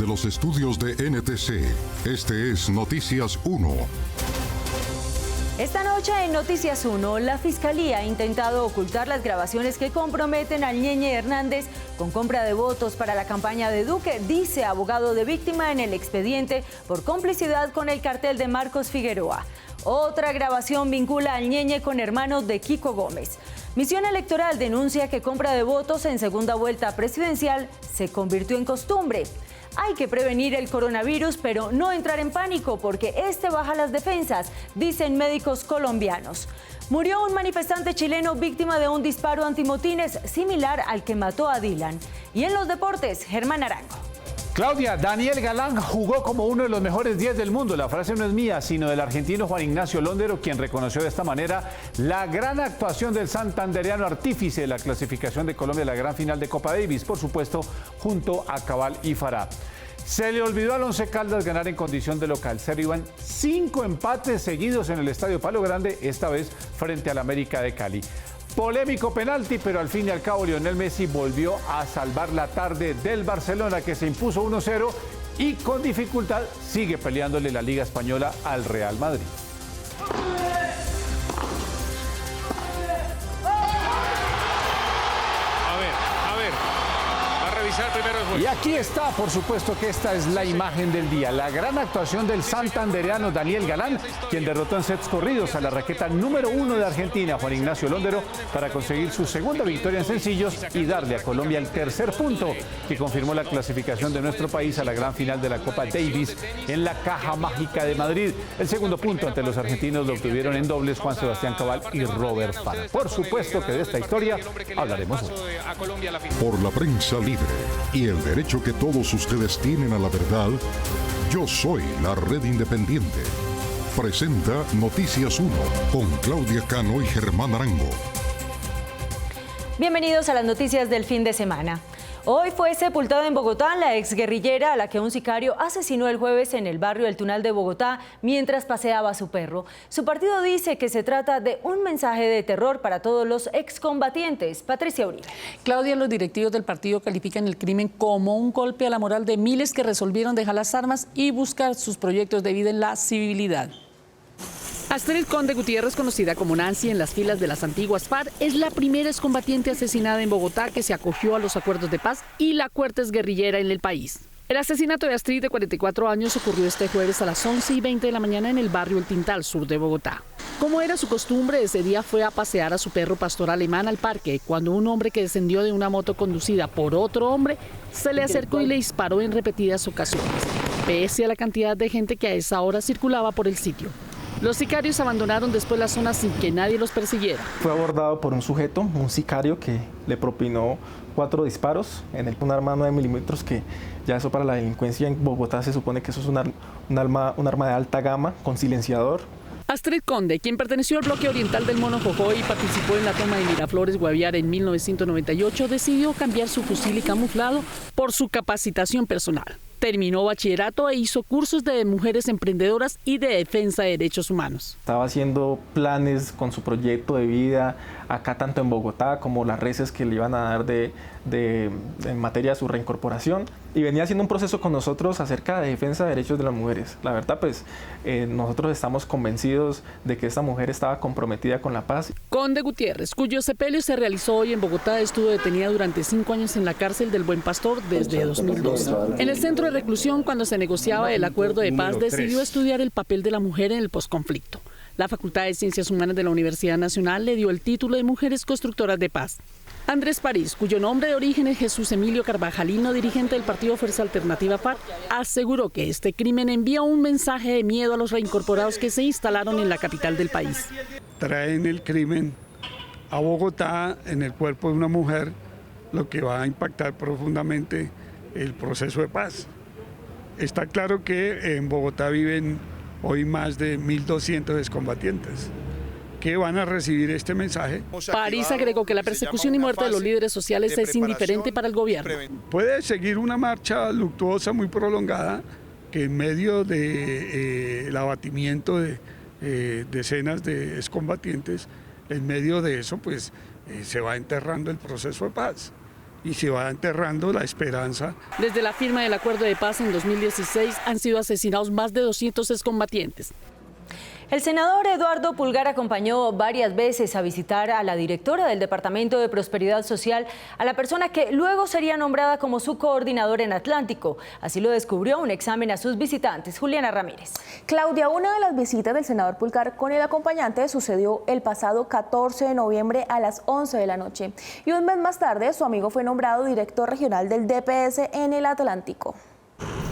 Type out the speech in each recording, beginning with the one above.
Desde los estudios de NTC, este es Noticias 1. Esta noche en Noticias 1, la Fiscalía ha intentado ocultar las grabaciones que comprometen al Ñeñe Hernández con compra de votos para la campaña de Duque, dice abogado de víctima en el expediente por complicidad con el cartel de Marcos Figueroa. Otra grabación vincula al Ñeñe con hermanos de Kiko Gómez. Misión Electoral denuncia que compra de votos en segunda vuelta presidencial se convirtió en costumbre. Hay que prevenir el coronavirus, pero no entrar en pánico porque este baja las defensas, dicen médicos colombianos. Murió un manifestante chileno víctima de un disparo antimotines similar al que mató a Dylan. Y en los deportes, Germán Arango. Claudia, Daniel Galán jugó como uno de los mejores 10 del mundo. La frase no es mía, sino del argentino Juan Ignacio Londero, quien reconoció de esta manera la gran actuación del santandereano artífice de la clasificación de Colombia a la gran final de Copa Davis, por supuesto, junto a Cabal y Farah. Se le olvidó al Once Caldas ganar en condición de local. Se iban 5 empates seguidos en el Estadio Palo Grande, esta vez frente al América de Cali. Polémico penalti, pero al fin y al cabo Lionel Messi volvió a salvar la tarde del Barcelona, que se impuso 1-0 y con dificultad sigue peleándole la Liga Española al Real Madrid. Y aquí está, por supuesto que esta es la imagen del día, la gran actuación del santandereano Daniel Galán, quien derrotó en sets corridos a la raqueta número 1 de Argentina, Juan Ignacio Londero, para conseguir su segunda victoria en sencillos y darle a Colombia el tercer punto que confirmó la clasificación de nuestro país a la gran final de la Copa Davis en la Caja Mágica de Madrid. El segundo punto ante los argentinos lo obtuvieron en dobles Juan Sebastián Cabal y Robert Farah. Por supuesto que de esta historia hablaremos hoy. Por la prensa libre y el derecho que todos ustedes tienen a la verdad, Yo Soy la Red Independiente. Presenta Noticias 1 con Claudia Cano y Germán Arango. Bienvenidos a las noticias del fin de semana. Hoy fue sepultada en Bogotá la exguerrillera a la que un sicario asesinó el jueves en el barrio El Tunal de Bogotá mientras paseaba a su perro. Su partido dice que se trata de un mensaje de terror para todos los excombatientes. Patricia Uribe. Claudia, los directivos del partido califican el crimen como un golpe a la moral de miles que resolvieron dejar las armas y buscar sus proyectos de vida en la civilidad. Astrid Conde Gutiérrez, conocida como Nancy en las filas de las antiguas FARC, es la primera excombatiente asesinada en Bogotá que se acogió a los acuerdos de paz y la cuarta exguerrillera en el país. El asesinato de Astrid, de 44 años, ocurrió este jueves a las 11:20 de la mañana en el barrio El Tintal, sur de Bogotá. Como era su costumbre, ese día fue a pasear a su perro pastor alemán al parque, cuando un hombre que descendió de una moto conducida por otro hombre se le acercó y le disparó en repetidas ocasiones, pese a la cantidad de gente que a esa hora circulaba por el sitio. Los sicarios abandonaron después la zona sin que nadie los persiguiera. Fue abordado por un sujeto, un sicario, que le propinó 4 disparos en un arma 9 milímetros, que ya eso para la delincuencia en Bogotá se supone que eso es un arma de alta gama con silenciador. Astrid Conde, quien perteneció al bloque oriental del Mono Jojoy y participó en la toma de Miraflores, Guaviare en 1998, decidió cambiar su fusil y camuflado por su capacitación personal. Terminó bachillerato e hizo cursos de mujeres emprendedoras y de defensa de derechos humanos. Estaba haciendo planes con su proyecto de vida acá tanto en Bogotá como las reces que le iban a dar en materia de su reincorporación, y venía haciendo un proceso con nosotros acerca de defensa de derechos de las mujeres. La verdad, pues nosotros estamos convencidos de que esta mujer estaba comprometida con la paz. Conde Gutiérrez, cuyo sepelio se realizó hoy en Bogotá, estuvo detenida durante 5 años en la cárcel del Buen Pastor desde 2012. En el centro de reclusión, cuando se negociaba el acuerdo de paz, decidió estudiar el papel de la mujer en el posconflicto. La Facultad de Ciencias Humanas de la Universidad Nacional le dio el título de Mujeres Constructoras de Paz. Andrés París, cuyo nombre de origen es Jesús Emilio Carvajalino, dirigente del partido Fuerza Alternativa FARC, aseguró que este crimen envía un mensaje de miedo a los reincorporados que se instalaron en la capital del país. Traen el crimen a Bogotá en el cuerpo de una mujer, lo que va a impactar profundamente el proceso de paz. Está claro que en Bogotá viven hoy más de 1.200 excombatientes que van a recibir este mensaje. París agregó que la persecución y muerte de los líderes sociales es indiferente para el gobierno. Puede seguir una marcha luctuosa muy prolongada que en medio del abatimiento de decenas de excombatientes, en medio de eso pues se va enterrando el proceso de paz. y se va enterrando la esperanza. Desde la firma del acuerdo de paz en 2016 han sido asesinados más de 200 excombatientes. El senador Eduardo Pulgar acompañó varias veces a visitar a la directora del Departamento de Prosperidad Social, a la persona que luego sería nombrada como su coordinador en Atlántico. Así lo descubrió un examen a sus visitantes. Juliana Ramírez. Claudia, una de las visitas del senador Pulgar con el acompañante sucedió el pasado 14 de noviembre a las 11 de la noche. Y un mes más tarde, su amigo fue nombrado director regional del DPS en el Atlántico.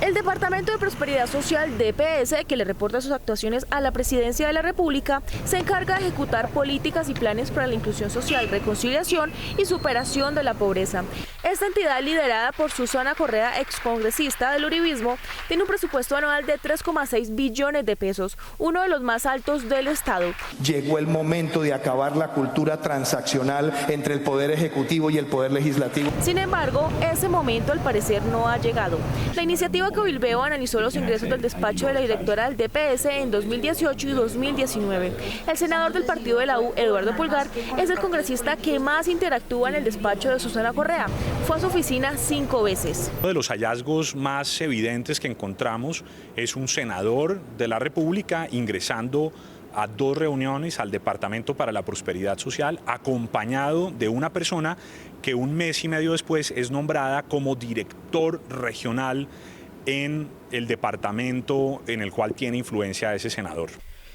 El Departamento de Prosperidad Social, DPS, que le reporta sus actuaciones a la Presidencia de la República, se encarga de ejecutar políticas y planes para la inclusión social, reconciliación y superación de la pobreza. Esta entidad, liderada por Susana Correa, excongresista del uribismo, tiene un presupuesto anual de 3,6 billones de pesos, uno de los más altos del Estado. Llegó el momento de acabar la cultura transaccional entre el Poder Ejecutivo y el Poder Legislativo. Sin embargo, ese momento al parecer no ha llegado. La iniciativa Cabilbeo analizó los ingresos del despacho de la directora del DPS en 2018 y 2019. El senador del partido de la U, Eduardo Pulgar, es el congresista que más interactúa en el despacho de Susana Correa. Fue a su oficina 5 veces. Uno de los hallazgos más evidentes que encontramos es un senador de la República ingresando a 2 reuniones al Departamento para la Prosperidad Social, acompañado de una persona que un mes y medio después es nombrada como director regional en el departamento en el cual tiene influencia ese senador.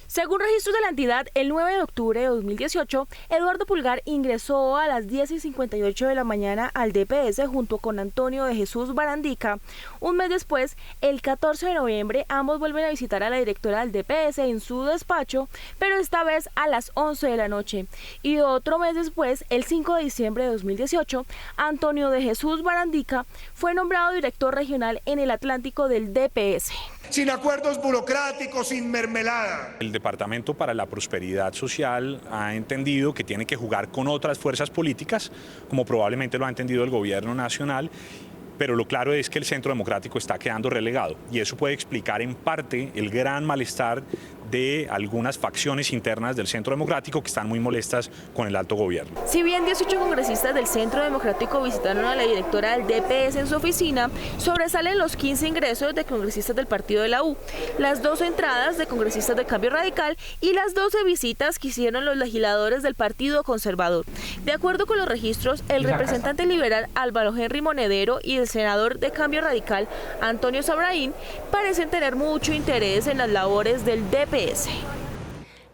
Según registros de la entidad, el 9 de octubre de 2018, Eduardo Pulgar ingresó a las 10:58 de la mañana al DPS junto con Antonio de Jesús Barandica. Un mes después, el 14 de noviembre, ambos vuelven a visitar a la directora del DPS en su despacho, pero esta vez a las 11 de la noche. Y otro mes después, el 5 de diciembre de 2018, Antonio de Jesús Barandica fue nombrado director regional en el Atlántico del DPS. Sin acuerdos burocráticos, sin mermelada. El Departamento para la Prosperidad Social ha entendido que tiene que jugar con otras fuerzas políticas, como probablemente lo ha entendido el gobierno nacional, pero lo claro es que el Centro Democrático está quedando relegado y eso puede explicar en parte el gran malestar de algunas facciones internas del Centro Democrático que están muy molestas con el alto gobierno. Si bien 18 congresistas del Centro Democrático visitaron a la directora del DPS en su oficina, sobresalen los 15 ingresos de congresistas del partido de la U, las 2 entradas de congresistas de Cambio Radical y las 12 visitas que hicieron los legisladores del Partido Conservador. De acuerdo con los registros, el representante liberal Álvaro Henry Monedero y el senador de Cambio Radical Antonio Sabraín parecen tener mucho interés en las labores del DPS.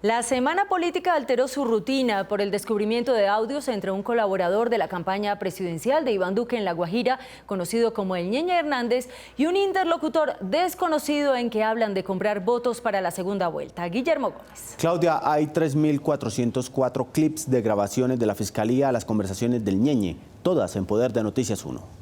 La semana política alteró su rutina por el descubrimiento de audios entre un colaborador de la campaña presidencial de Iván Duque en La Guajira, conocido como el Ñeñe Hernández, y un interlocutor desconocido en que hablan de comprar votos para la segunda vuelta. Guillermo Gómez. Claudia, hay 3.404 clips de grabaciones de la Fiscalía a las conversaciones del Ñeñe, todas en poder de Noticias 1.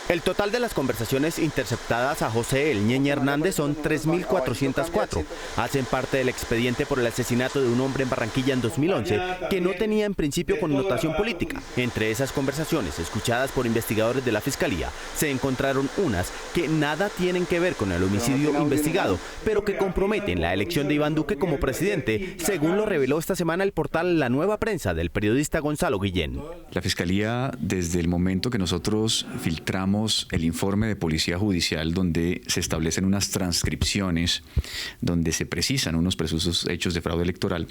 El total de las conversaciones interceptadas a José el Ñeñe Hernández son 3.404. Hacen parte del expediente por el asesinato de un hombre en Barranquilla en 2011 que no tenía en principio connotación política. Entre esas conversaciones, escuchadas por investigadores de la Fiscalía, se encontraron unas que nada tienen que ver con el homicidio investigado, pero que comprometen la elección de Iván Duque como presidente, según lo reveló esta semana el portal La Nueva Prensa del periodista Gonzalo Guillén. La Fiscalía, desde el momento que nosotros filtramos el informe de Policía Judicial, donde se establecen unas transcripciones, donde se precisan unos presuntos hechos de fraude electoral,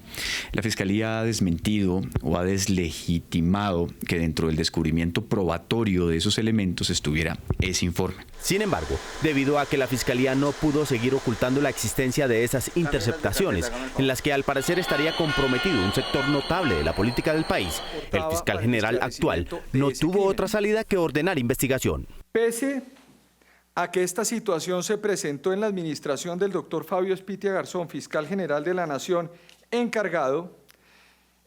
la Fiscalía ha desmentido o ha deslegitimado que dentro del descubrimiento probatorio de esos elementos estuviera ese informe. Sin embargo, debido a que la Fiscalía no pudo seguir ocultando la existencia de esas interceptaciones, en las que al parecer estaría comprometido un sector notable de la política del país, el fiscal general actual no tuvo otra salida que ordenar investigación. Pese a que esta situación se presentó en la administración del doctor Fabio Espitia Garzón, fiscal general de la Nación encargado,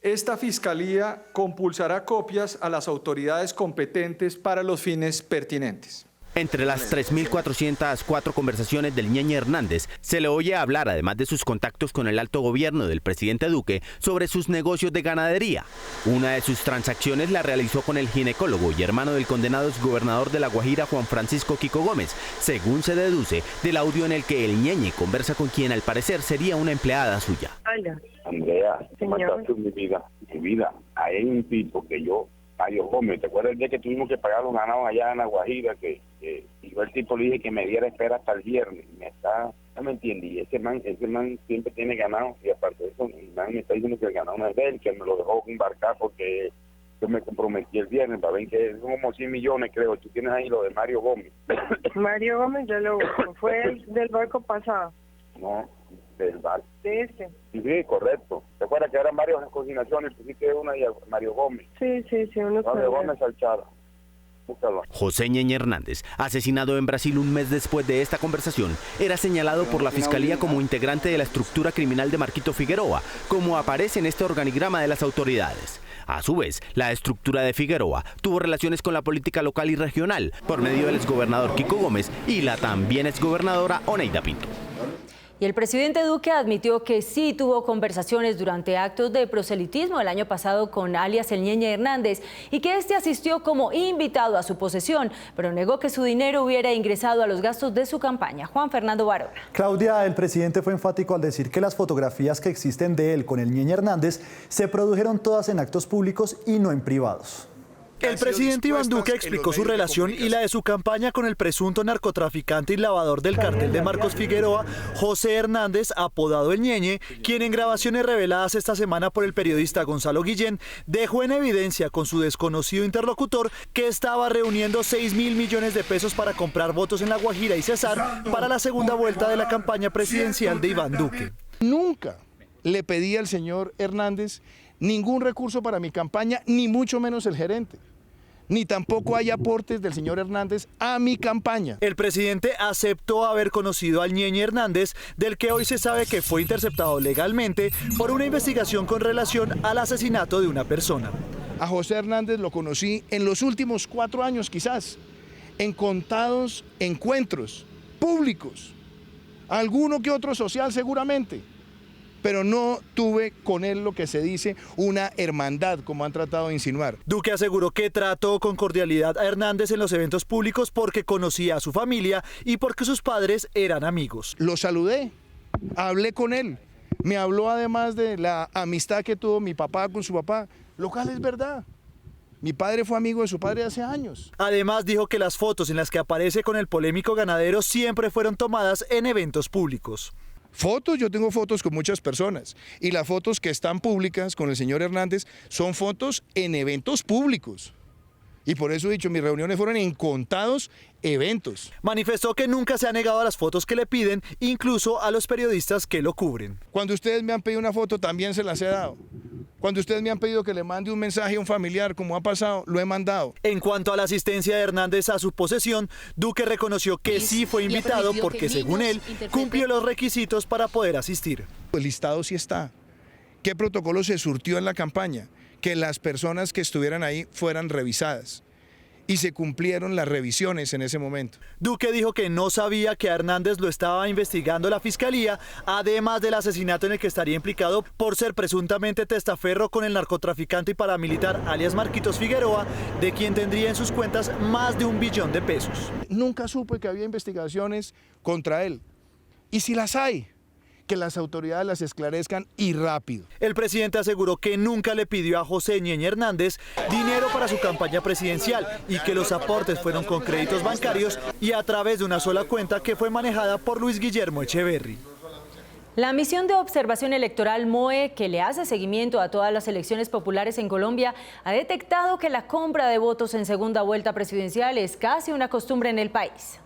esta Fiscalía compulsará copias a las autoridades competentes para los fines pertinentes. Entre las 3.404 conversaciones del Ñeñe Hernández, se le oye hablar, además de sus contactos con el alto gobierno del presidente Duque, sobre sus negocios de ganadería. Una de sus transacciones la realizó con el ginecólogo y hermano del condenado exgobernador de La Guajira, Juan Francisco Kiko Gómez, según se deduce del audio en el que el Ñeñe conversa con quien al parecer sería una empleada suya. Hola. Andrea, ¿cómo estás tú, mi vida? Hay un tipo que yo Mario Gómez. ¿Te acuerdas el día que tuvimos que pagar los ganados allá en La Guajira? Y yo el tipo le dije que me diera espera hasta el viernes. No me entiende. Y ese man siempre tiene ganado. Y aparte de eso, el man me está diciendo que el ganado no es de él, que me lo dejó embarcar porque yo me comprometí el viernes para ver que son como 100 millones, creo. Tú tienes ahí lo de Mario Gómez. Mario Gómez, yo lo busco. Fue el del barco pasado. No, del barco. De este. Sí, correcto. ¿Te acuerdas que eran varias consignaciones? Pusiste una y a Mario Gómez. Sí, uno Mario Gómez Salchara. Búscalo. José Ñeñe Hernández, asesinado en Brasil un mes después de esta conversación, era señalado por la Fiscalía como integrante de la estructura criminal de Marquito Figueroa, como aparece en este organigrama de las autoridades. A su vez, la estructura de Figueroa tuvo relaciones con la política local y regional por medio del exgobernador Kiko Gómez y la también exgobernadora Oneida Pinto. Y el presidente Duque admitió que sí tuvo conversaciones durante actos de proselitismo el año pasado con alias el Ñeñe Hernández y que este asistió como invitado a su posesión, pero negó que su dinero hubiera ingresado a los gastos de su campaña. Juan Fernando Barona. Claudia, el presidente fue enfático al decir que las fotografías que existen de él con el Ñeñe Hernández se produjeron todas en actos públicos y no en privados. El presidente Iván Duque explicó su relación y la de su campaña con el presunto narcotraficante y lavador del cartel de Marcos Figueroa, José Hernández, apodado El Ñeñe, quien en grabaciones reveladas esta semana por el periodista Gonzalo Guillén, dejó en evidencia con su desconocido interlocutor que estaba reuniendo 6.000 millones de pesos para comprar votos en La Guajira y Cesar para la segunda vuelta de la campaña presidencial de Iván Duque. Nunca le pedí al señor Hernández ningún recurso para mi campaña, ni mucho menos el gerente. Ni tampoco hay aportes del señor Hernández a mi campaña. El presidente aceptó haber conocido al Ñeñe Hernández, del que hoy se sabe que fue interceptado legalmente por una investigación con relación al asesinato de una persona. A José Hernández lo conocí en los últimos 4 años quizás, en contados encuentros públicos, alguno que otro social seguramente, pero no tuve con él lo que se dice una hermandad, como han tratado de insinuar. Duque aseguró que trató con cordialidad a Hernández en los eventos públicos porque conocía a su familia y porque sus padres eran amigos. Lo saludé, hablé con él, me habló además de la amistad que tuvo mi papá con su papá, lo cual es verdad. Mi padre fue amigo de su padre hace años. Además dijo que las fotos en las que aparece con el polémico ganadero siempre fueron tomadas en eventos públicos. Fotos, yo tengo fotos con muchas personas y las fotos que están públicas con el señor Hernández son fotos en eventos públicos. Y por eso he dicho, mis reuniones fueron en contados eventos. Manifestó que nunca se ha negado a las fotos que le piden, incluso a los periodistas que lo cubren. Cuando ustedes me han pedido una foto, también se las he dado. Cuando ustedes me han pedido que le mande un mensaje a un familiar, como ha pasado, lo he mandado. En cuanto a la asistencia de Hernández a su posesión, Duque reconoció que sí fue invitado porque, según él, cumplió los requisitos para poder asistir. El listado sí está. ¿Qué protocolo se surtió en la campaña? Que las personas que estuvieran ahí fueran revisadas. Y se cumplieron las revisiones en ese momento. Duque dijo que no sabía que a Hernández lo estaba investigando la Fiscalía, además del asesinato en el que estaría implicado por ser presuntamente testaferro con el narcotraficante y paramilitar alias Marquitos Figueroa, de quien tendría en sus cuentas más de $1 billón de pesos. Nunca supe que había investigaciones contra él. Y si las hay, que las autoridades las esclarezcan y rápido. El presidente aseguró que nunca le pidió a José Ñeñe Hernández dinero para su campaña presidencial y que los aportes fueron con créditos bancarios y a través de una sola cuenta que fue manejada por Luis Guillermo Echeverry. La misión de observación electoral MOE, que le hace seguimiento a todas las elecciones populares en Colombia, ha detectado que la compra de votos en segunda vuelta presidencial es casi una costumbre en el país.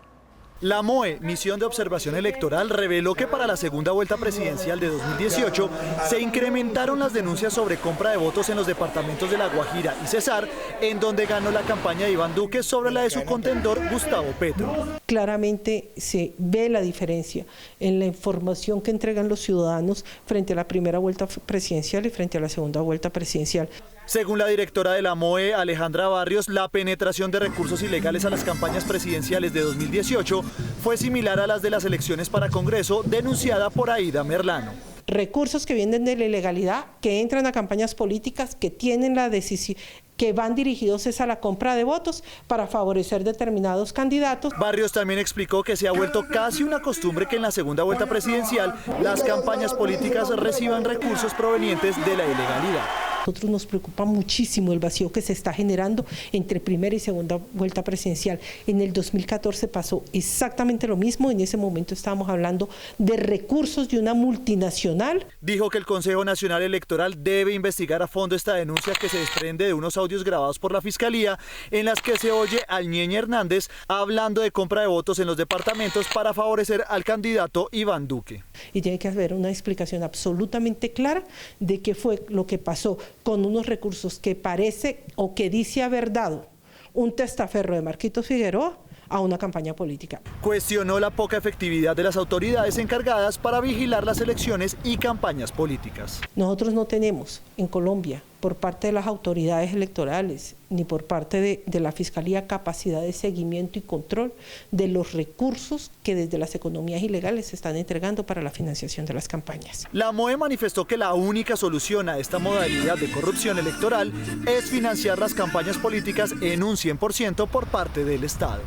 La MOE, Misión de Observación Electoral, reveló que para la segunda vuelta presidencial de 2018 se incrementaron las denuncias sobre compra de votos en los departamentos de La Guajira y Cesar, en donde ganó la campaña de Iván Duque sobre la de su contendor Gustavo Petro. Claramente se ve la diferencia en la información que entregan los ciudadanos frente a la primera vuelta presidencial y frente a la segunda vuelta presidencial. Según la directora de la MOE, Alejandra Barrios, la penetración de recursos ilegales a las campañas presidenciales de 2018 fue similar a las de las elecciones para Congreso denunciada por Aida Merlano. Recursos que vienen de la ilegalidad, que entran a campañas políticas, que tienen la decisión, que van dirigidos a la compra de votos para favorecer determinados candidatos. Barrios también explicó que se ha vuelto casi una costumbre que en la segunda vuelta presidencial las campañas políticas reciban recursos provenientes de la ilegalidad. Nosotros nos preocupa muchísimo el vacío que se está generando entre primera y segunda vuelta presidencial. En el 2014 pasó exactamente lo mismo. En ese momento estábamos hablando de recursos de una multinacional. Dijo que el Consejo Nacional Electoral debe investigar a fondo esta denuncia que se desprende de unos audios grabados por la Fiscalía en las que se oye al Ñeñe Hernández hablando de compra de votos en los departamentos para favorecer al candidato Iván Duque. Y tiene que haber una explicación absolutamente clara de qué fue lo que pasó con unos recursos que parece o que dice haber dado un testaferro de Marquitos Figueroa a una campaña política. Cuestionó la poca efectividad de las autoridades encargadas para vigilar las elecciones y campañas políticas. Nosotros no tenemos en Colombia, por parte de las autoridades electorales, ni por parte de la Fiscalía, capacidad de seguimiento y control de los recursos que desde las economías ilegales se están entregando para la financiación de las campañas. La MOE manifestó que la única solución a esta modalidad de corrupción electoral es financiar las campañas políticas en un 100% por parte del Estado.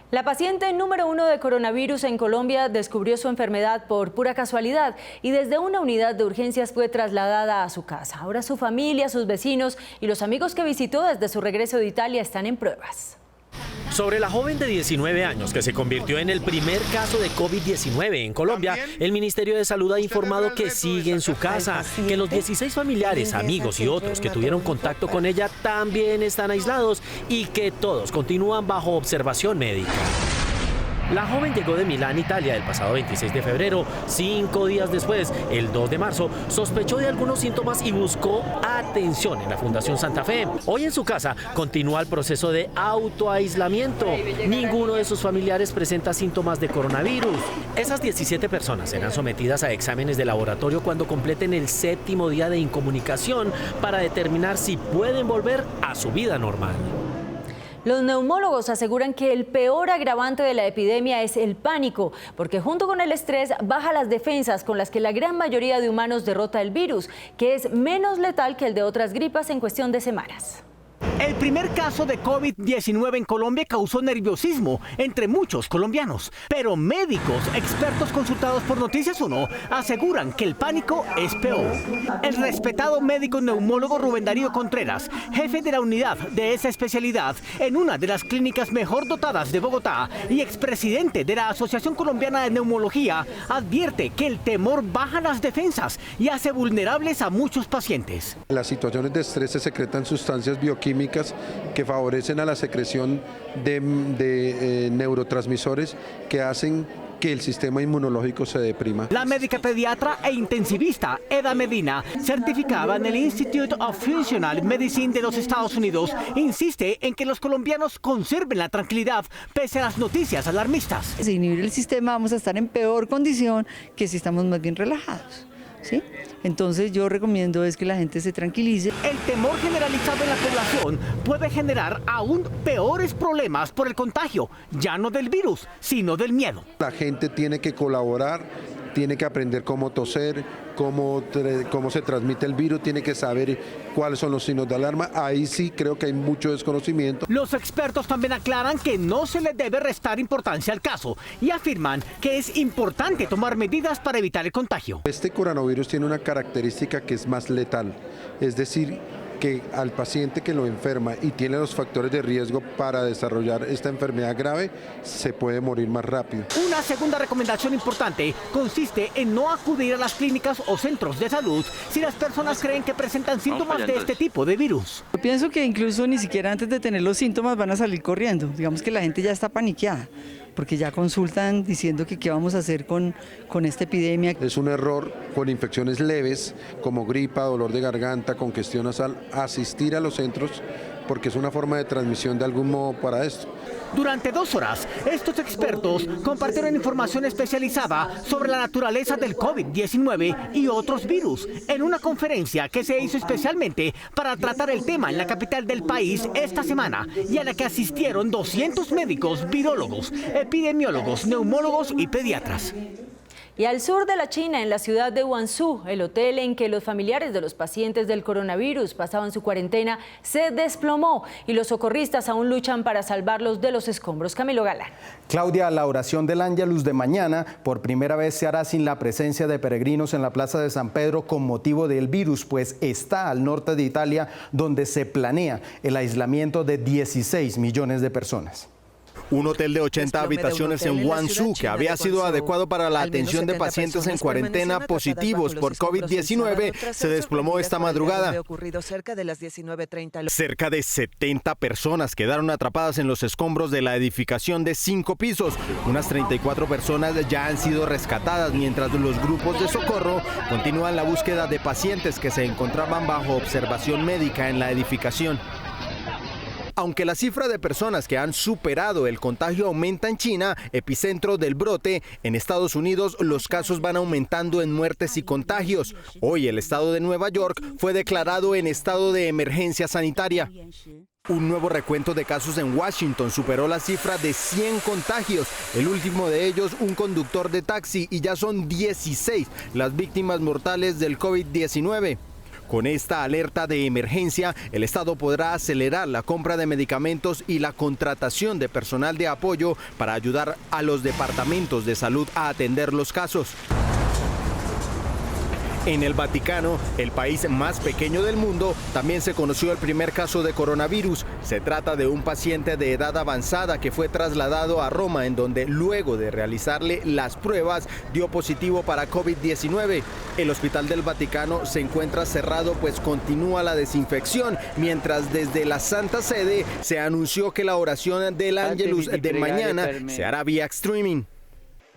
La paciente número 1 de coronavirus en Colombia descubrió su enfermedad por pura casualidad y desde una unidad de urgencias fue trasladada a su casa. Ahora su familia, sus vecinos y los amigos que visitó desde su regreso de Italia están en pruebas. Sobre la joven de 19 años que se convirtió en el primer caso de COVID-19 en Colombia, el Ministerio de Salud ha informado que sigue en su casa, que los 16 familiares, amigos y otros que tuvieron contacto con ella también están aislados y que todos continúan bajo observación médica. La joven llegó de Milán, Italia, el pasado 26 de febrero. 5 días después, el 2 de marzo, sospechó de algunos síntomas y buscó atención en la Fundación Santa Fe. Hoy en su casa continúa el proceso de autoaislamiento. Ninguno de sus familiares presenta síntomas de coronavirus. Esas 17 personas serán sometidas a exámenes de laboratorio cuando completen el 7º día de incomunicación para determinar si pueden volver a su vida normal. Los neumólogos aseguran que el peor agravante de la epidemia es el pánico, porque junto con el estrés baja las defensas con las que la gran mayoría de humanos derrota el virus, que es menos letal que el de otras gripas en cuestión de semanas. El primer caso de COVID-19 en Colombia causó nerviosismo entre muchos colombianos, pero médicos expertos consultados por Noticias 1 aseguran que el pánico es peor. El respetado médico neumólogo Rubén Darío Contreras, jefe de la unidad de esa especialidad en una de las clínicas mejor dotadas de Bogotá y expresidente de la Asociación Colombiana de Neumología, advierte que el temor baja las defensas y hace vulnerables a muchos pacientes. En las situaciones de estrés se secretan sustancias bioquímicas que favorecen a la secreción de neurotransmisores que hacen que el sistema inmunológico se deprima. La médica pediatra e intensivista Eda Medina, certificada en el Institute of Functional Medicine de los Estados Unidos, insiste en que los colombianos conserven la tranquilidad pese a las noticias alarmistas. Si inhibir el sistema vamos a estar en peor condición que si estamos más bien relajados, ¿sí? Entonces yo recomiendo es que la gente se tranquilice. El temor generalizado en la población puede generar aún peores problemas por el contagio, ya no del virus, sino del miedo. La gente tiene que colaborar, tiene que aprender cómo toser, cómo se transmite el virus, tiene que saber cuáles son los signos de alarma. Ahí sí creo que hay mucho desconocimiento. Los expertos también aclaran que no se le debe restar importancia al caso y afirman que es importante tomar medidas para evitar el contagio. Este coronavirus tiene una característica que es más letal, es decir, que al paciente que lo enferma y tiene los factores de riesgo para desarrollar esta enfermedad grave, se puede morir más rápido. Una segunda recomendación importante consiste en no acudir a las clínicas o centros de salud si las personas creen que presentan síntomas de este tipo de virus. Yo pienso que incluso ni siquiera antes de tener los síntomas van a salir corriendo. Digamos que la gente ya está paniqueada, porque ya consultan diciendo que qué vamos a hacer con esta epidemia. Es un error con infecciones leves como gripa, dolor de garganta, congestión nasal, asistir a los centros porque es una forma de transmisión de algún modo para esto. Durante 2 horas, estos expertos compartieron información especializada sobre la naturaleza del COVID-19 y otros virus en una conferencia que se hizo especialmente para tratar el tema en la capital del país esta semana y a la que asistieron 200 médicos, virólogos, epidemiólogos, neumólogos y pediatras. Y al sur de la China, en la ciudad de Guangzhou, el hotel en que los familiares de los pacientes del coronavirus pasaban su cuarentena se desplomó y los socorristas aún luchan para salvarlos de los escombros. Camilo Galán. Claudia, la oración del Ángelus de mañana por primera vez se hará sin la presencia de peregrinos en la Plaza de San Pedro con motivo del virus, pues está al norte de Italia, donde se planea el aislamiento de 16 millones de personas. Un hotel de 80 habitaciones en Guangzhou, que había sido adecuado para la atención de pacientes en cuarentena positivos por COVID-19, se desplomó esta madrugada. Cerca de 70 personas quedaron atrapadas en los escombros de la edificación de 5 pisos. Unas 34 personas ya han sido rescatadas, mientras los grupos de socorro continúan la búsqueda de pacientes que se encontraban bajo observación médica en la edificación. Aunque la cifra de personas que han superado el contagio aumenta en China, epicentro del brote, en Estados Unidos los casos van aumentando en muertes y contagios. Hoy el estado de Nueva York fue declarado en estado de emergencia sanitaria. Un nuevo recuento de casos en Washington superó la cifra de 100 contagios, el último de ellos un conductor de taxi, y ya son 16 las víctimas mortales del COVID-19. Con esta alerta de emergencia, el Estado podrá acelerar la compra de medicamentos y la contratación de personal de apoyo para ayudar a los departamentos de salud a atender los casos. En el Vaticano, el país más pequeño del mundo, también se conoció el primer caso de coronavirus. Se trata de un paciente de edad avanzada que fue trasladado a Roma, en donde luego de realizarle las pruebas dio positivo para COVID-19. El Hospital del Vaticano se encuentra cerrado, pues continúa la desinfección, mientras desde la Santa Sede se anunció que la oración del Ángelus de mañana se hará vía streaming.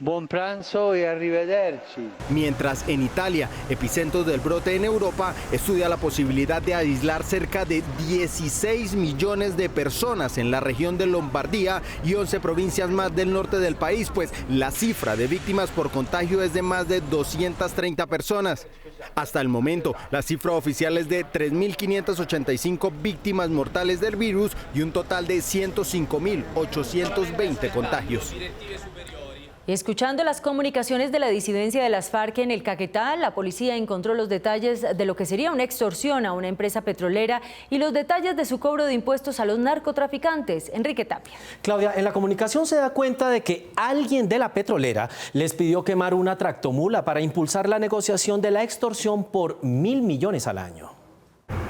Buon pranzo y arrivederci. Mientras en Italia, epicentro del brote en Europa, estudia la posibilidad de aislar cerca de 16 millones de personas en la región de Lombardía y 11 provincias más del norte del país, pues la cifra de víctimas por contagio es de más de 230 personas. Hasta el momento, la cifra oficial es de 3.585 víctimas mortales del virus y un total de 105.820 contagios. Escuchando las comunicaciones de la disidencia de las FARC en el Caquetá, la policía encontró los detalles de lo que sería una extorsión a una empresa petrolera y los detalles de su cobro de impuestos a los narcotraficantes. Enrique Tapia. Claudia, en la comunicación se da cuenta de que alguien de la petrolera les pidió quemar una tractomula para impulsar la negociación de la extorsión por 1.000 millones al año.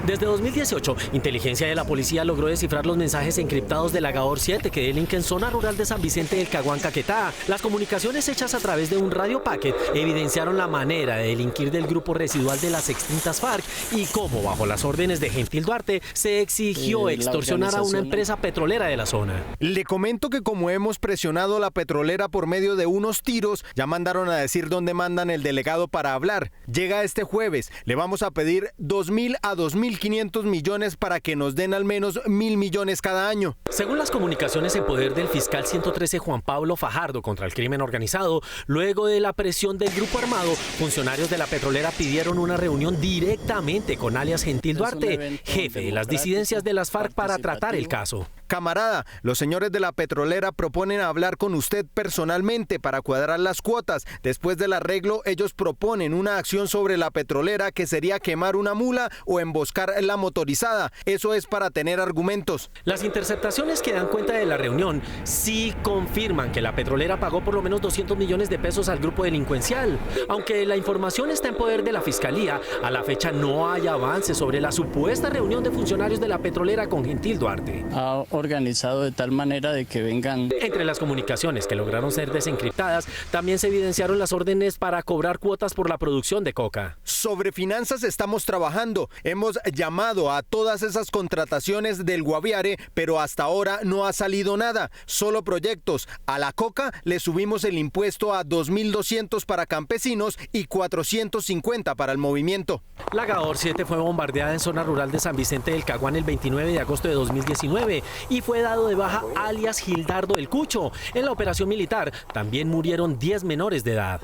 Desde 2018, inteligencia de la policía logró descifrar los mensajes encriptados de la Gahor 7 que delinque en zona rural de San Vicente del Caguán, Caquetá. Las comunicaciones hechas a través de un radio packet evidenciaron la manera de delinquir del grupo residual de las extintas FARC y cómo, bajo las órdenes de Gentil Duarte, se exigió extorsionar a una empresa petrolera de la zona. Le comento que como hemos presionado a la petrolera por medio de unos tiros, ya mandaron a decir dónde mandan el delegado para hablar. Llega este jueves, le vamos a pedir 2.000 a 2.500 millones para que nos den al menos 1.000 millones cada año. Según las comunicaciones en poder del fiscal 113 Juan Pablo Fajardo contra el crimen organizado, luego de la presión del grupo armado, funcionarios de la petrolera pidieron una reunión directamente con alias Gentil Duarte, jefe de las disidencias de las FARC, para tratar el caso. Camarada, los señores de la petrolera proponen hablar con usted personalmente para cuadrar las cuotas. Después del arreglo, ellos proponen una acción sobre la petrolera que sería quemar una mula o emboscar la motorizada. Eso es para tener argumentos. Las interceptaciones que dan cuenta de la reunión sí confirman que la petrolera pagó por lo menos 200 millones de pesos al grupo delincuencial. Aunque la información está en poder de la Fiscalía, a la fecha no hay avance sobre la supuesta reunión de funcionarios de la petrolera con Gentil Duarte. Organizado de tal manera de que vengan. Entre las comunicaciones que lograron ser desencriptadas, también se evidenciaron las órdenes para cobrar cuotas por la producción de coca. Sobre finanzas estamos trabajando. Hemos llamado a todas esas contrataciones del Guaviare, pero hasta ahora no ha salido nada, solo proyectos. A la coca le subimos el impuesto a 2.200 para campesinos y 450 para el movimiento. La Gahor 7 fue bombardeada en zona rural de San Vicente del Caguán el 29 de agosto de 2019 y fue dado de baja alias Gildardo el Cucho. En la operación militar también murieron 10 menores de edad.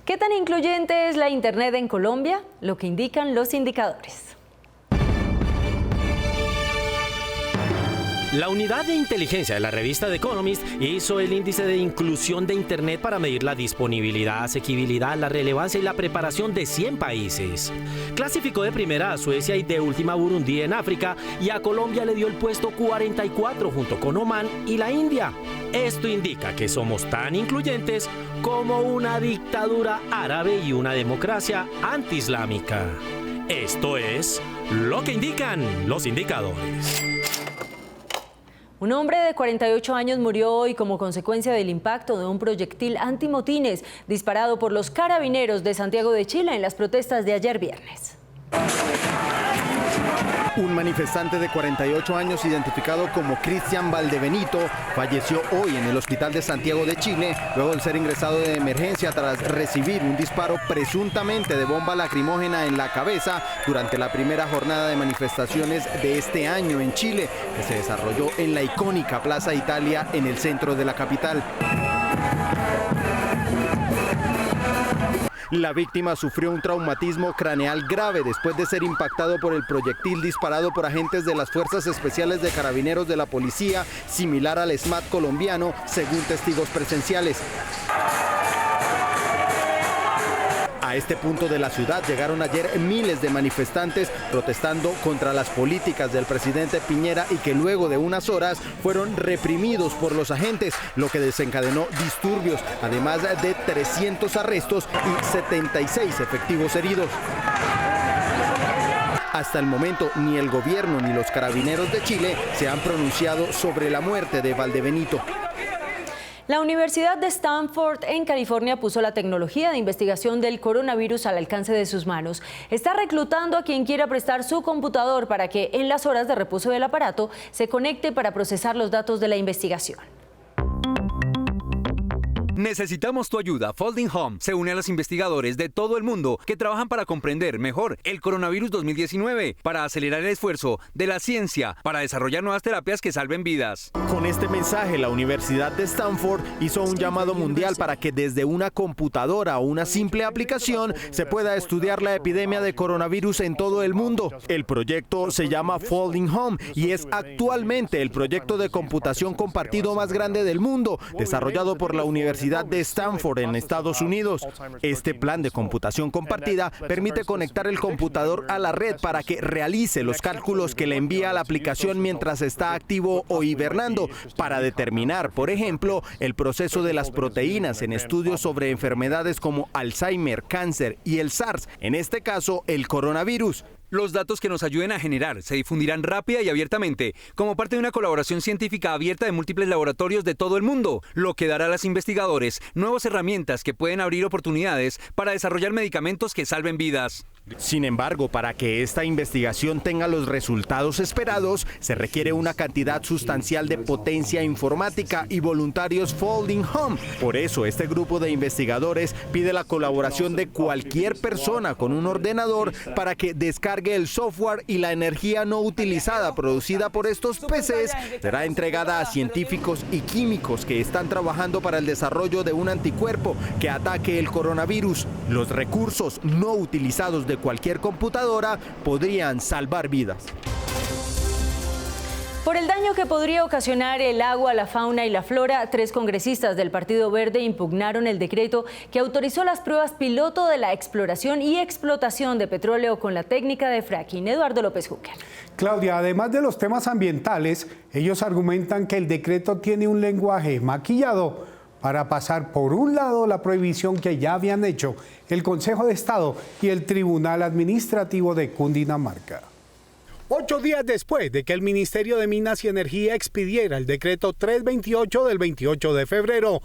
¿Qué tan incluyente es la Internet en Colombia? Lo que indican los indicadores. La unidad de inteligencia de la revista The Economist hizo el índice de inclusión de Internet para medir la disponibilidad, asequibilidad, la relevancia y la preparación de 100 países. Clasificó de primera a Suecia y de última a Burundi en África, y a Colombia le dio el puesto 44 junto con Omán y la India. Esto indica que somos tan incluyentes como una dictadura árabe y una democracia antiislámica. Esto es lo que indican los indicadores. Un hombre de 48 años murió hoy como consecuencia del impacto de un proyectil antimotines disparado por los carabineros de Santiago de Chile en las protestas de ayer viernes. Un manifestante de 48 años identificado como Cristian Valdebenito falleció hoy en el hospital de Santiago de Chile luego de ser ingresado de emergencia tras recibir un disparo presuntamente de bomba lacrimógena en la cabeza durante la primera jornada de manifestaciones de este año en Chile, que se desarrolló en la icónica Plaza Italia en el centro de la capital. La víctima sufrió un traumatismo craneal grave después de ser impactado por el proyectil disparado por agentes de las Fuerzas Especiales de Carabineros de la Policía, similar al SMAT colombiano, según testigos presenciales. A este punto de la ciudad llegaron ayer miles de manifestantes protestando contra las políticas del presidente Piñera y que luego de unas horas fueron reprimidos por los agentes, lo que desencadenó disturbios, además de 300 arrestos y 76 efectivos heridos. Hasta el momento, ni el gobierno ni los carabineros de Chile se han pronunciado sobre la muerte de Valdebenito. La Universidad de Stanford en California puso la tecnología de investigación del coronavirus al alcance de sus manos. Está reclutando a quien quiera prestar su computador para que en las horas de reposo del aparato se conecte para procesar los datos de la investigación. Necesitamos tu ayuda. Folding Home se une a los investigadores de todo el mundo que trabajan para comprender mejor el coronavirus 2019, para acelerar el esfuerzo de la ciencia, para desarrollar nuevas terapias que salven vidas. Con este mensaje, la Universidad de Stanford hizo un llamado mundial para que desde una computadora o una simple aplicación se pueda estudiar la epidemia de coronavirus en todo el mundo. El proyecto se llama Folding Home y es actualmente el proyecto de computación compartido más grande del mundo, desarrollado por la Universidad de Stanford en Estados Unidos. Este plan de computación compartida permite conectar el computador a la red para que realice los cálculos que le envía la aplicación mientras está activo o hibernando, para determinar, por ejemplo, el proceso de las proteínas en estudios sobre enfermedades como Alzheimer, cáncer y el SARS, en este caso el coronavirus. Los datos que nos ayuden a generar se difundirán rápida y abiertamente como parte de una colaboración científica abierta de múltiples laboratorios de todo el mundo, lo que dará a los investigadores nuevas herramientas que pueden abrir oportunidades para desarrollar medicamentos que salven vidas. Sin embargo, para que esta investigación tenga los resultados esperados, se requiere una cantidad sustancial de potencia informática y voluntarios Folding Home. Por eso, este grupo de investigadores pide la colaboración de cualquier persona con un ordenador para que descargue el software, y la energía no utilizada producida por estos PCs será entregada a científicos y químicos que están trabajando para el desarrollo de un anticuerpo que ataque el coronavirus. Los recursos no utilizados de cualquier computadora podrían salvar vidas. Por el daño que podría ocasionar el agua, la fauna y la flora, 3 congresistas del Partido Verde impugnaron el decreto que autorizó las pruebas piloto de la exploración y explotación de petróleo con la técnica de fracking. Eduardo López Júquer. Claudia, además de los temas ambientales, ellos argumentan que el decreto tiene un lenguaje maquillado para pasar por un lado la prohibición que ya habían hecho el Consejo de Estado y el Tribunal Administrativo de Cundinamarca. 8 días después de que el Ministerio de Minas y Energía expidiera el decreto 328 del 28 de febrero,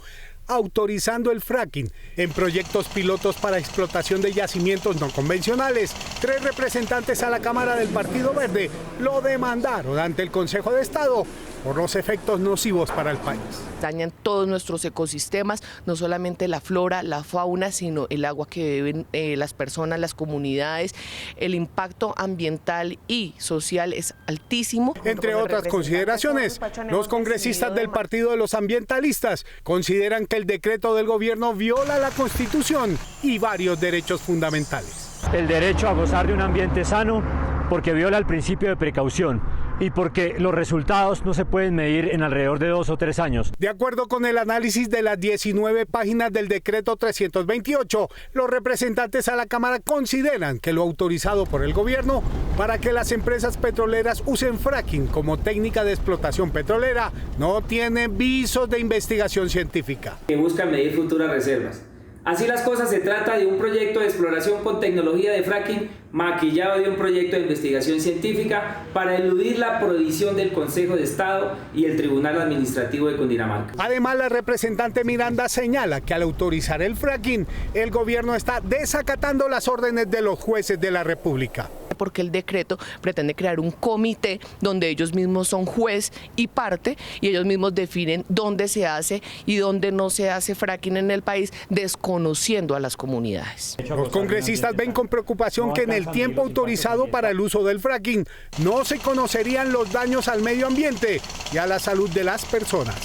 autorizando el fracking en proyectos pilotos para explotación de yacimientos no convencionales, 3 representantes a la Cámara del Partido Verde lo demandaron ante el Consejo de Estado por los efectos nocivos para el país. Dañan todos nuestros ecosistemas, no solamente la flora, la fauna, sino el agua que beben las personas, las comunidades. El impacto ambiental y social es altísimo. Entre otras consideraciones, los congresistas del Partido de los Ambientalistas consideran que el decreto del gobierno viola la Constitución y varios derechos fundamentales. El derecho a gozar de un ambiente sano, porque viola el principio de precaución, y porque los resultados no se pueden medir en alrededor de 2 o 3 años. De acuerdo con el análisis de las 19 páginas del decreto 328, los representantes a la Cámara consideran que lo autorizado por el gobierno para que las empresas petroleras usen fracking como técnica de explotación petrolera no tiene visos de investigación científica. Que buscan medir futuras reservas. Así las cosas, se trata de un proyecto de exploración con tecnología de fracking maquillado de un proyecto de investigación científica para eludir la prohibición del Consejo de Estado y el Tribunal Administrativo de Cundinamarca. Además, la representante Miranda señala que al autorizar el fracking, el gobierno está desacatando las órdenes de los jueces de la República. Porque el decreto pretende crear un comité donde ellos mismos son juez y parte y ellos mismos definen dónde se hace y dónde no se hace fracking en el país, desconociendo a las comunidades. Los congresistas ven con preocupación que en el tiempo autorizado para el uso del fracking no se conocerían los daños al medio ambiente y a la salud de las personas.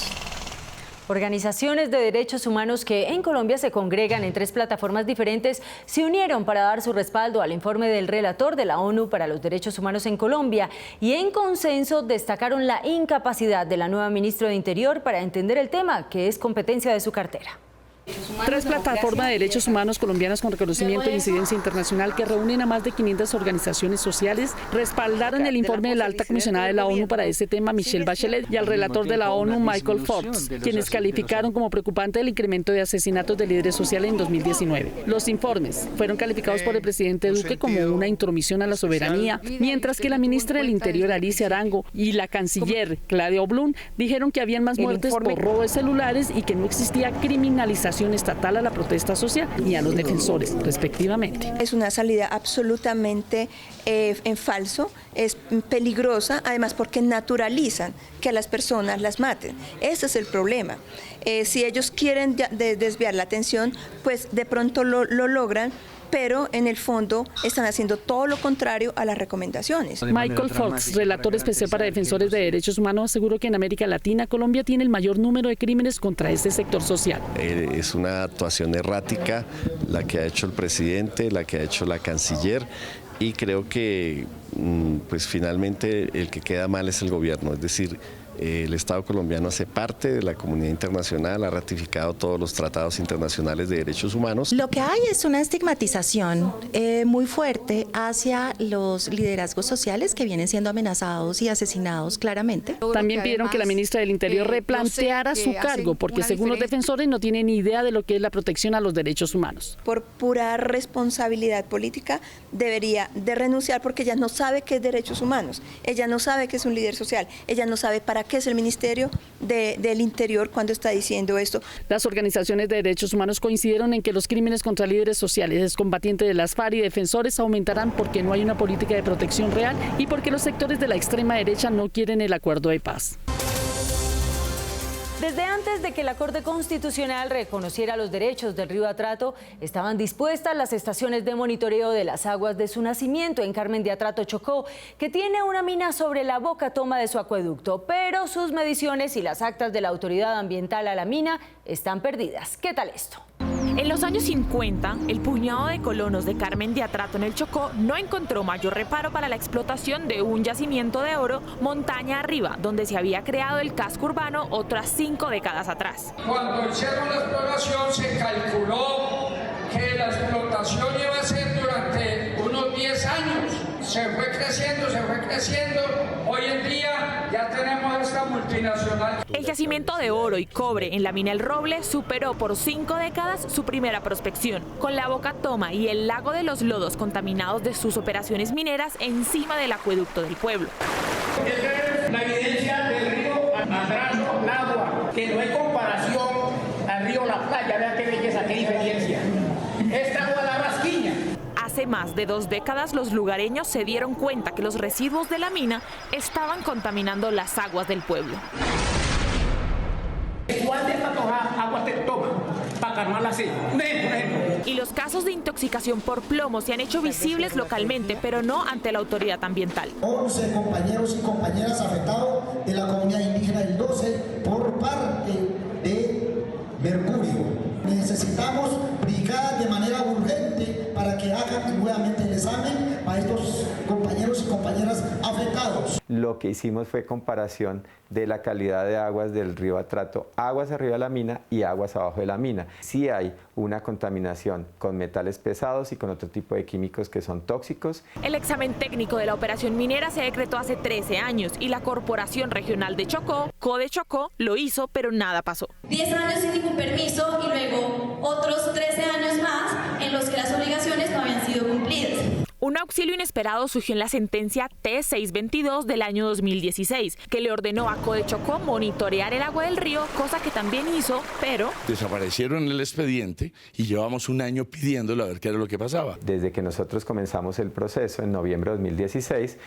Organizaciones de derechos humanos que en Colombia se congregan en 3 plataformas diferentes se unieron para dar su respaldo al informe del relator de la ONU para los Derechos Humanos en Colombia y en consenso destacaron la incapacidad de la nueva ministra de Interior para entender el tema, que es competencia de su cartera. 3 plataformas de derechos humanos colombianas con reconocimiento e incidencia internacional que reúnen a más de 500 organizaciones sociales respaldaron el informe de la alta comisionada de la ONU para este tema, Michelle Bachelet, y al relator de la ONU, Michael Forbes, quienes calificaron como preocupante el incremento de asesinatos de líderes sociales en 2019. Los informes fueron calificados por el presidente Duque como una intromisión a la soberanía, mientras que la ministra del Interior, Alicia Arango, y la canciller, Claudia Oblum, dijeron que habían más muertes por robo de celulares y que no existía criminalización estatal a la protesta social ni a los defensores, respectivamente. Es una salida absolutamente en falso, es peligrosa, además porque naturalizan que a las personas las maten. Ese es el problema. Si ellos quieren desviar la atención, pues de pronto lo logran, pero en el fondo están haciendo todo lo contrario a las recomendaciones. Michael Forbes, relator especial para defensores de derechos humanos, aseguró que en América Latina, Colombia tiene el mayor número de crímenes contra este sector social. Es una actuación errática la que ha hecho el presidente, la que ha hecho la canciller, y creo que pues finalmente el que queda mal es el gobierno, es decir, el Estado colombiano hace parte de la comunidad internacional, ha ratificado todos los tratados internacionales de derechos humanos. Lo que hay es una estigmatización muy fuerte hacia los liderazgos sociales que vienen siendo amenazados y asesinados claramente. También pidieron que la ministra del Interior replanteara su cargo, porque según los defensores no tiene ni idea de lo que es la protección a los derechos humanos. Por pura responsabilidad política debería de renunciar, porque ella no sabe qué es derechos humanos, ella no sabe qué es un líder social, ella no sabe para qué es el Ministerio del Interior cuando está diciendo esto. Las organizaciones de derechos humanos coincidieron en que los crímenes contra líderes sociales, excombatientes de las FARC y defensores aumentarán porque no hay una política de protección real y porque los sectores de la extrema derecha no quieren el acuerdo de paz. Desde antes de que la Corte Constitucional reconociera los derechos del río Atrato, estaban dispuestas las estaciones de monitoreo de las aguas de su nacimiento en Carmen de Atrato, Chocó, que tiene una mina sobre la boca toma de su acueducto, pero sus mediciones y las actas de la autoridad ambiental a la mina están perdidas. ¿Qué tal esto? En los años 50, el puñado de colonos de Carmen de Atrato en el Chocó no encontró mayor reparo para la explotación de un yacimiento de oro montaña arriba, donde se había creado el casco urbano otras 5 décadas atrás. Cuando hicieron la exploración se calculó que la explotación iba a ser durante unos 10 años. Se fue creciendo. Hoy en día ya tenemos esta multinacional. El yacimiento de oro y cobre en la mina El Roble superó por 5 décadas su primera prospección, con la boca toma y el lago de los lodos contaminados de sus operaciones mineras encima del acueducto del pueblo. Esta es la evidencia del río Atrato, Nagua, que no hay comparación al río La Playa. Vean qué belleza, qué diferencia. Esta agua la rasquiña. Hace más de 2 décadas los lugareños se dieron cuenta que los residuos de la mina estaban contaminando las aguas del pueblo. ¿Cuál de estas aguas te toma para calmar la sed? Y los casos de intoxicación por plomo se han hecho visibles localmente, pero no ante la autoridad ambiental. 11 compañeros y compañeras afectados de la comunidad indígena del 12 por parte de mercurio. Necesitamos brigadas de manera urgente para que hagan nuevamente el examen a estos compañeros y compañeras afectados. Lo que hicimos fue comparación de la calidad de aguas del río Atrato, aguas arriba de la mina y aguas abajo de la mina. Sí hay una contaminación con metales pesados y con otro tipo de químicos que son tóxicos. El examen técnico de la operación minera se decretó hace 13 años y la Corporación Regional de Chocó, Codechocó, lo hizo, pero nada pasó. 10 años sin ningún permiso y luego otros 13 años más en los que las obligaciones no habían sido cumplidas. Un auxilio inesperado surgió en la sentencia T622 del año 2016, que le ordenó a Codechocó monitorear el agua del río, cosa que también hizo, pero desaparecieron el expediente y llevamos un año pidiéndolo a ver qué era lo que pasaba. Desde que nosotros comenzamos el proceso en noviembre de 2016,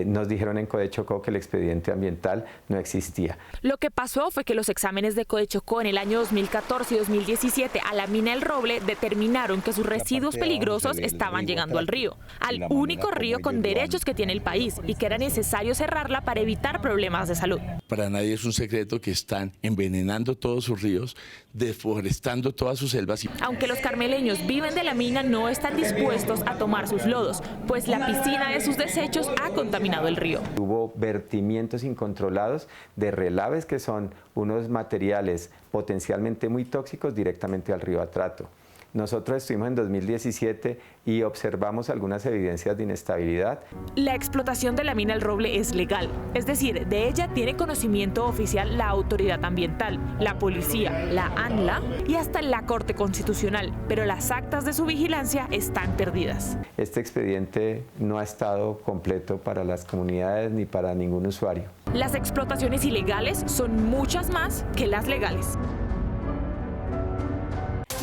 nos dijeron en Codechocó que el expediente ambiental no existía. Lo que pasó fue que los exámenes de Codechocó en el año 2014 y 2017 a la mina El Roble determinaron que sus residuos peligrosos estaban llegando al río, al único río con derechos que tiene el país, y que era necesario cerrarla para evitar problemas de salud. Para nadie es un secreto que están envenenando todos sus ríos, deforestando todas sus selvas. Aunque los carmeleños viven de la mina, no están dispuestos a tomar sus lodos, pues la piscina de sus desechos ha contaminado el río. Hubo vertimientos incontrolados de relaves, que son unos materiales potencialmente muy tóxicos, directamente al río Atrato. Nosotros estuvimos en 2017 y observamos algunas evidencias de inestabilidad. La explotación de la mina El Roble es legal, es decir, de ella tiene conocimiento oficial la autoridad ambiental, la policía, la ANLA y hasta la Corte Constitucional, pero las actas de su vigilancia están perdidas. Este expediente no ha estado completo para las comunidades ni para ningún usuario. Las explotaciones ilegales son muchas más que las legales.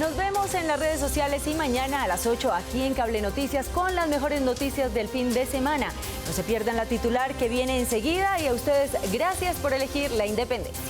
Nos vemos en las redes sociales y mañana a las 8 aquí en Cable Noticias con las mejores noticias del fin de semana. No se pierdan la titular que viene enseguida y a ustedes gracias por elegir La Independencia.